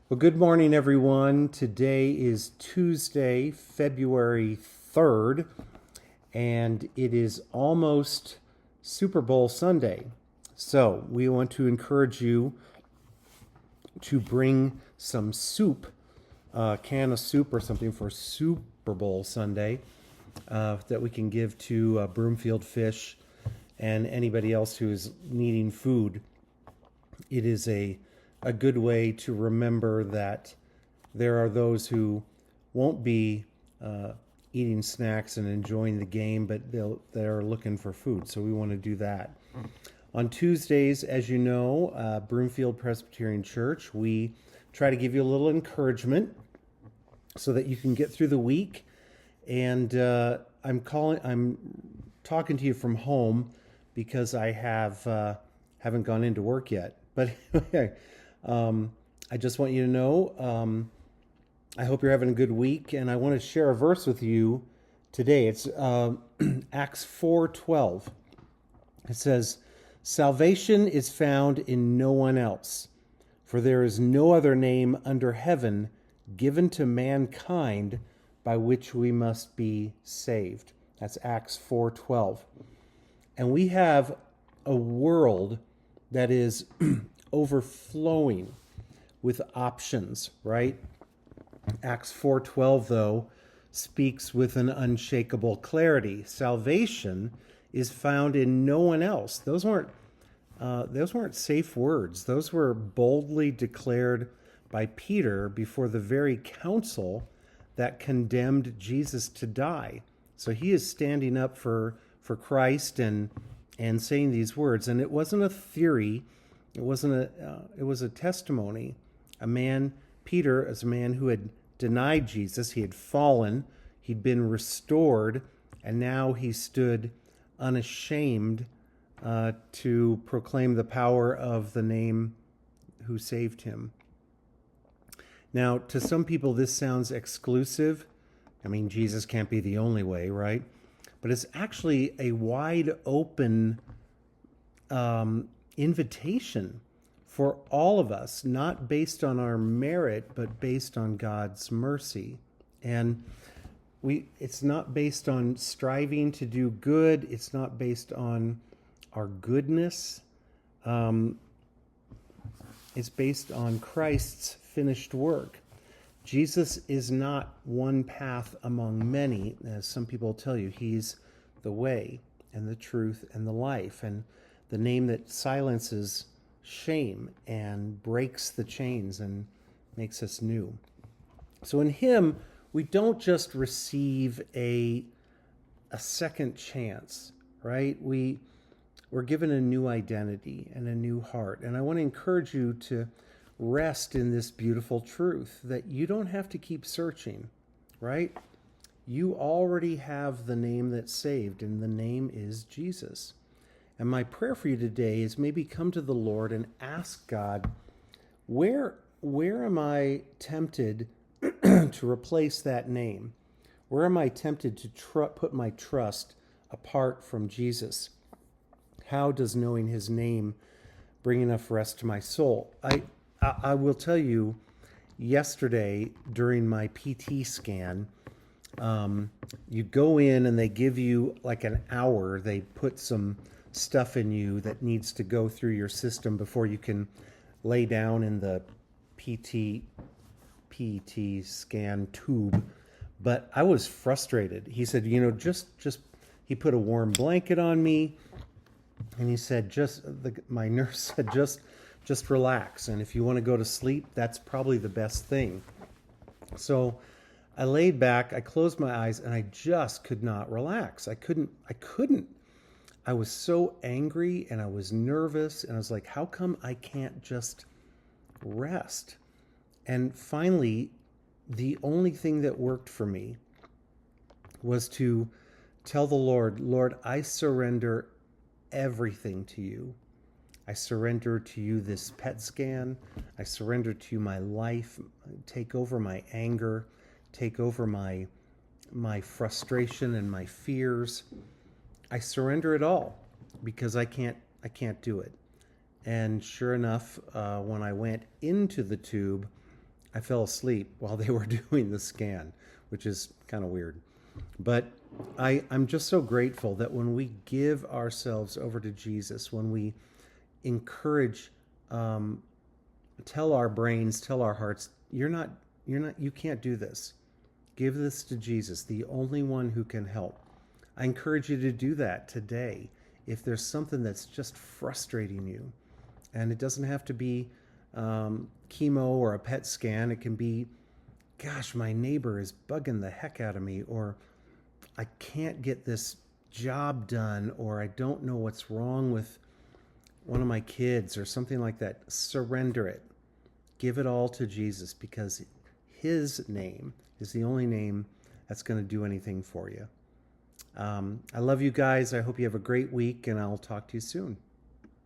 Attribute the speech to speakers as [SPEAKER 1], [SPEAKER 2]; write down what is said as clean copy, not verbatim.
[SPEAKER 1] Well, good morning, everyone. Today is Tuesday, February 3rd, and it is almost Super Bowl Sunday. So, we want to encourage you to bring some soup, a can of soup or something for Super Bowl Sunday that we can give to Broomfield Fish and anybody else who is needing food. It is a good way to remember that there are those who won't be eating snacks and enjoying the game, but they're looking for food. So we want to do that. On Tuesdays, as you know, Broomfield Presbyterian Church, we try to give you a little encouragement so that you can get through the week. And I'm talking to you from home because I haven't gone into work yet. But anyway, I just want you to know I hope you're having a good week, and I want to share a verse with you today. It's Acts 4:12. It says, "Salvation is found in no one else, for there is no other name under heaven given to mankind by which we must be saved." That's Acts 4:12. And we have a world that is overflowing with options, right? Acts 4:12 though speaks with an unshakable clarity. Salvation is found in no one else. Those weren't safe words. Those were boldly declared by Peter before the very council that condemned Jesus to die. So he is standing up for Christ and saying these words. And it wasn't a theory. It was a testimony. Peter, as a man who had denied Jesus, he had fallen, he'd been restored, and now he stood unashamed to proclaim the power of the name who saved him. Now, to some people, this sounds exclusive. I mean, Jesus can't be the only way, right? But it's actually a wide open invitation for all of us, not based on our merit, but based on God's mercy. And it's not based on striving to do good. It's not based on our goodness. It's based on Christ's finished work. Jesus is not one path among many, as some people tell you. He's the way and the truth and the life, and the name that silences shame and breaks the chains and makes us new. So in him, we don't just receive a second chance, right? We're given a new identity and a new heart. And I want to encourage you to rest in this beautiful truth that you don't have to keep searching, right? You already have the name that's saved, and the name is Jesus. And my prayer for you today is maybe come to the Lord and ask God, where am I tempted to replace that name? Where am I tempted to put my trust apart from Jesus? How does knowing his name bring enough rest to my soul? I will tell you, yesterday during my PT scan, you go in and they give you like an hour. They put some stuff in you that needs to go through your system before you can lay down in the PT scan tube. But I was frustrated. He said, just he put a warm blanket on me, and he said, my nurse said, just relax. And if you want to go to sleep, that's probably the best thing. So I laid back, I closed my eyes, and I just could not relax. I couldn't. I was so angry and I was nervous, and I was like, how come I can't just rest? And finally, the only thing that worked for me was to tell the Lord, I surrender everything to you. I surrender to you this PET scan. I surrender to you my life. Take over my anger. Take over my frustration and my fears. I surrender it all because I can't do it. And sure enough, when I went into the tube, I fell asleep while they were doing the scan, which is kind of weird. But I'm just so grateful that when we give ourselves over to Jesus, when we encourage, tell our brains, tell our hearts, you can't do this. Give this to Jesus, the only one who can help. I encourage you to do that today. If there's something that's just frustrating you, and it doesn't have to be chemo or a PET scan, it can be, gosh, my neighbor is bugging the heck out of me, or I can't get this job done, or I don't know what's wrong with one of my kids, or something like that. Surrender it. Give it all to Jesus, because his name is the only name that's going to do anything for you. I love you guys. I hope you have a great week, and I'll talk to you soon.